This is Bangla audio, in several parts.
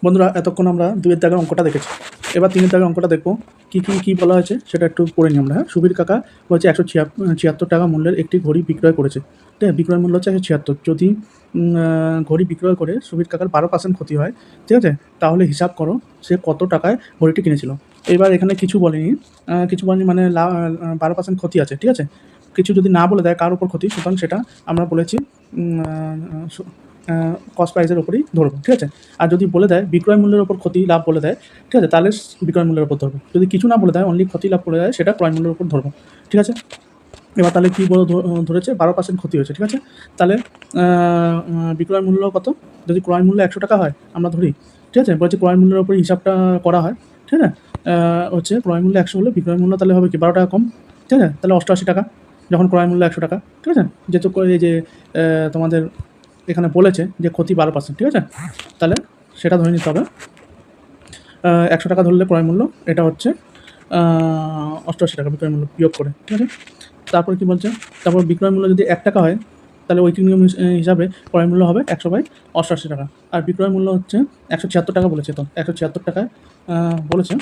বন্ধুরা, এতক্ষণ আমরা 2 এর দাগের অঙ্কটা দেখেছি। এবার 3 এর দাগের অঙ্কটা দেখব। কি বলা হয়েছে সেটা একটু পড়ে নিই আমরা। হ্যাঁ, সুবীর কাকা বলছে 176 টাকা মূল্যের একটি ঘড়ি বিক্রয় করেছে। ঠিক আছে? বিক্রয় মূল্য হচ্ছে 176। যদি ঘড়ি বিক্রয় করে সুবীর কাকার 12% ক্ষতি হয়, ঠিক আছে? তাহলে হিসাব করো সে কত টাকায় ঘড়িটি কিনেছিল। এবার এখানে কিছু বলেনি, মানে 12% ক্ষতি আছে, ঠিক আছে? কিছু যদি না বলে দেয় কার উপর ক্ষতি, সুতরাং সেটা আমরা বলেছি কস্ট প্রাইসের উপরেই ধরবো, ঠিক আছে? আর যদি বলে দেয় বিক্রয় মূল্যের উপর ক্ষতি লাভ বলে দেয়, ঠিক আছে, তাহলে বিক্রয় মূল্যের উপর ধরবো। যদি কিছু না বলে দেয়, অনলি ক্ষতি লাভ বলে দেয়, সেটা ক্রয় মূল্যের উপর ধরবো, ঠিক আছে? এবার তাহলে কী বলে ধরেছে 12% ক্ষতি হয়েছে, ঠিক আছে? তাহলে বিক্রয় মূল্য কত? যদি ক্রয় মূল্য 100 টাকা হয় আমরা ধরি, ঠিক আছে? বলছে ক্রয় মূল্যের উপর হিসাবটা করা হয়, ঠিক আছে? হচ্ছে ক্রয় মূল্য 100 হলে বিক্রয় মূল্য তাহলে হবে কি 12 টাকা কম, ঠিক আছে? তাহলে 88 টাকা, যখন ক্রয় মূল্য 100 টাকা, ঠিক আছে? যেহেতু এই যে তোমাদের এখানে বলেছে যে ক্ষতি 12%, ঠিক আছে? তাহলে সেটা ধরে নিতে হবে। 100 টাকা ধরলে ক্রয় মূল্য, এটা হচ্ছে 88 টাকা বিক্রয় মূল্য বিয়োগ করে, ঠিক আছে? তারপর কি বলছে? তারপর বিক্রয় মূল্য যদি 1 টাকা হয়, তাহলে ঐকিক নিয়ম হিসাবে ক্রয় মূল্য হবে 100/88 টাকা। আর বিক্রয় মূল্য হচ্ছে 176 টাকা বলেছে, তো 176 টাকায় বলেছে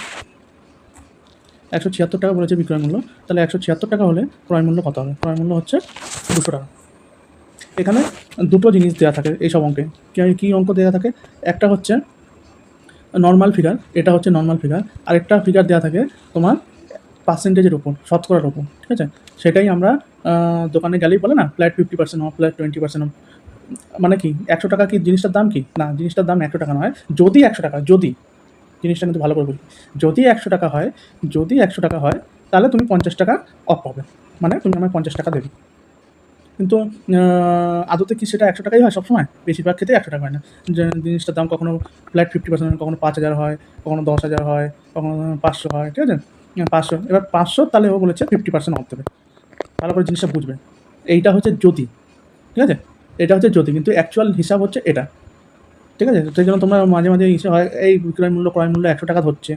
176 টাকা বলেছে বিক্রয় মূল্য। তাহলে 176 টাকা হলে ক্রয় মূল্য কত হবে? ক্রয় মূল্য হচ্ছে 200 টাকা। এখানে দুটো জিনিস দেওয়া থাকে এইসব অঙ্কে। কী অঙ্ক দেওয়া থাকে? একটা হচ্ছে নর্মাল ফিগার, এটা হচ্ছে নর্মাল ফিগার। আরেকটা ফিগার দেওয়া থাকে তোমার পার্সেন্টেজের উপর, শতকরার উপর, ঠিক আছে? সেটাই আমরা দোকানে গেলেই বলে না, ফ্ল্যাট 50% অফ, ফ্ল্যাট 20% অফ। মানে কি 100 টাকা কি জিনিসটার দাম কি? না, জিনিসটার দাম 100 টাকা নয়। যদি 100 টাকা, যদি, জিনিসটা কিন্তু ভালো করে বুঝি, যদি 100 টাকা হয়, যদি 100 টাকা হয়, তাহলে তুমি 50 টাকা অফ পাবে, মানে তুমি আমায় 50 টাকা দেবে। কিন্তু আদতে কি সেটা 100 টাকাই হয় সবসময়? বেশিরভাগ ক্ষেত্রে 100 টাকা হয় না। যে জিনিসটার দাম কখনো ফ্ল্যাট 50%, কখনো 5,000 হয়, কখনো 10,000 হয়, কখনো 500 হয়, ঠিক আছে? 500, এবার 500 তাহলে ও বলেছে 50% অফ দেবে। ভালো করে জিনিসটা বুঝবে। এইটা হচ্ছে যদি, ঠিক আছে? এটা হচ্ছে যদি, কিন্তু অ্যাকচুয়াল হিসাব হচ্ছে এটা, ঠিক আছে? সেই জন্য তোমরা মাঝে মাঝে ইসে হয়, এই বিক্রয় মূল্য ক্রয় মূল্য 100 টাকা ধরছে,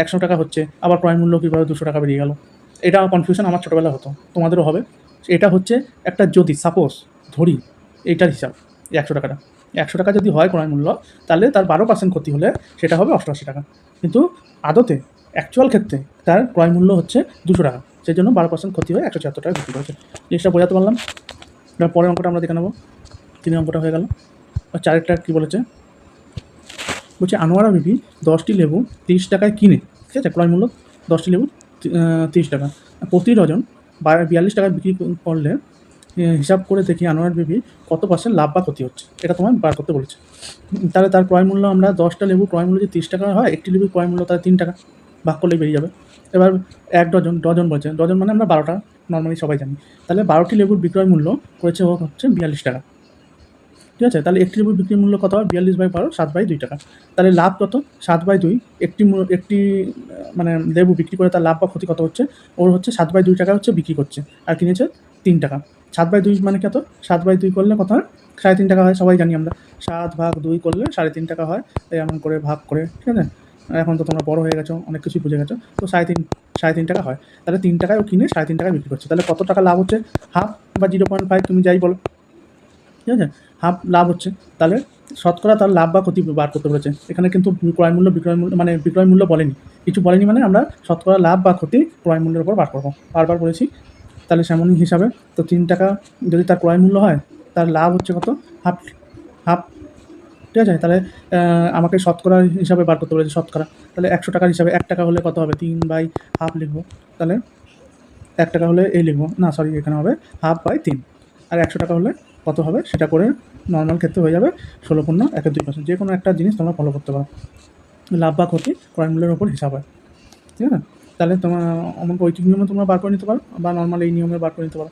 100 টাকা হচ্ছে, আবার ক্রয় মূল্য কীভাবে 200 টাকা বেরিয়ে গেল। এটা কনফিউশন আমার ছোটোবেলায় হতো, তোমাদেরও হবে। এটা হচ্ছে একটা যদি, সাপোজ ধরি এইটার হিসাব, 100 টাকাটা, 100 টাকা যদি হয় ক্রয় মূল্য, তাহলে তার 12% ক্ষতি হলে সেটা হবে 88 টাকা। কিন্তু আদতে অ্যাকচুয়াল ক্ষেত্রে তার ক্রয় মূল্য হচ্ছে 200 টাকা, সেই জন্য 12% ক্ষতি হয়ে 176 টাকা বিক্রি করেছে। জিনিসটা বোঝাতে পারলাম? এবার পরের অঙ্কটা আমরা দেখে নেবো। 3 অঙ্কটা হয়ে গেল। আর 4টা কী বলেছে? বলছে আনোয়ারা বিবি 10টি লেবু 30 টাকায় কিনে, ঠিক আছে? ক্রয় মূল্য 10টি লেবু 30 টাকা, প্রতি ডজন 42 টাকায় বিক্রি করলে হিসাব করে দেখি আনোয়ার বিবি কত % লাভ বা ক্ষতি হচ্ছে, এটা তোমার বার করতে বলেছে। তাহলে তার ক্রয় মূল্য, আমরা 10টা লেবু ক্রয় মূল্য যদি 30 টাকা হয়, একটি লেবুর ক্রয় মূল্য তাহলে 3 টাকা, ভাগ করলেই বেরিয়ে যাবে। এবার 1 ডজন, ডজন বলছে, ডজন মানে আমরা 12টা নর্মালি সবাই জানি। তাহলে 12টি লেবুর বিক্রয় মূল্য করেছে ও হচ্ছে 42 টাকা, ঠিক আছে? তাহলে একটি লেবুর বিক্রি মূল্য কত হয়? 42/12, 7/2 টাকা। তাহলে লাভ কত? 7/2। একটি মানে লেবু বিক্রি করে তার লাভ বা ক্ষতি কত হচ্ছে? ওর হচ্ছে 7/2 টাকা হচ্ছে বিক্রি করছে, আর কিনেছে 3 টাকা। 7/2 মানে কত? 7/2 করলে কত হয়? 3.5 টাকা হয়, সবাই জানি আমরা। 7/2 করলে 3.5 টাকা হয়, এমন করে ভাগ করে, ঠিক আছে? এখন তো তোমরা বড় হয়ে গেছো, অনেক কিছুই বুঝে গেছো, তো 3.5 টাকা হয়। তাহলে 3 টাকায় ও কিনে 3.5 টাকায় বিক্রি করছে, তাহলে কত টাকা লাভ হচ্ছে? হাফ বা 0.5, তুমি যাই বলো, ঠিক আছে? হাফ লাভ হচ্ছে। তাহলে শতকরা তার লাভ বা ক্ষতি বার করতে বলেছে। এখানে কিন্তু ক্রয় মূল্য, বিক্রয় মূল্য, মানে বিক্রয় মূল্য বলেনি, কিছু বলেনি, মানে আমরা শতকরা লাভ বা ক্ষতি ক্রয় মূল্যের উপর বার করবো, বারবার বলেছি। তাহলে সেমনই হিসাবে তো 3 টাকা যদি তার ক্রয় মূল্য হয়, তার লাভ হচ্ছে কত? হাফ, হাফ, ঠিক আছে? তাহলে আমাকে শতকরা হিসাবে বার করতে বলেছে, শতকরা। তাহলে 100 টাকার হিসাবে 1 টাকা হলে কত হবে? 3/2 লিখবো। তাহলে 1 টাকা হলে এই লিখবো না, সরি, এখানে হবে 1/2/3। আর 100 টাকা হলে কত হবে সেটা করে নর্মাল ক্ষেত্রে হয়ে যাবে 16.12%। যে কোনো একটা জিনিস তোমরা ফলো করতে পারো, লাভ বা ক্ষতি ক্রয় মূল্যের ওপর হিসাব হয়, ঠিক আছে? তাহলে তোমার অমন ঐকিক নিয়মে তোমরা বার করে নিতে পারো, বা নর্মাল এই নিয়মে বার করে নিতে পারো।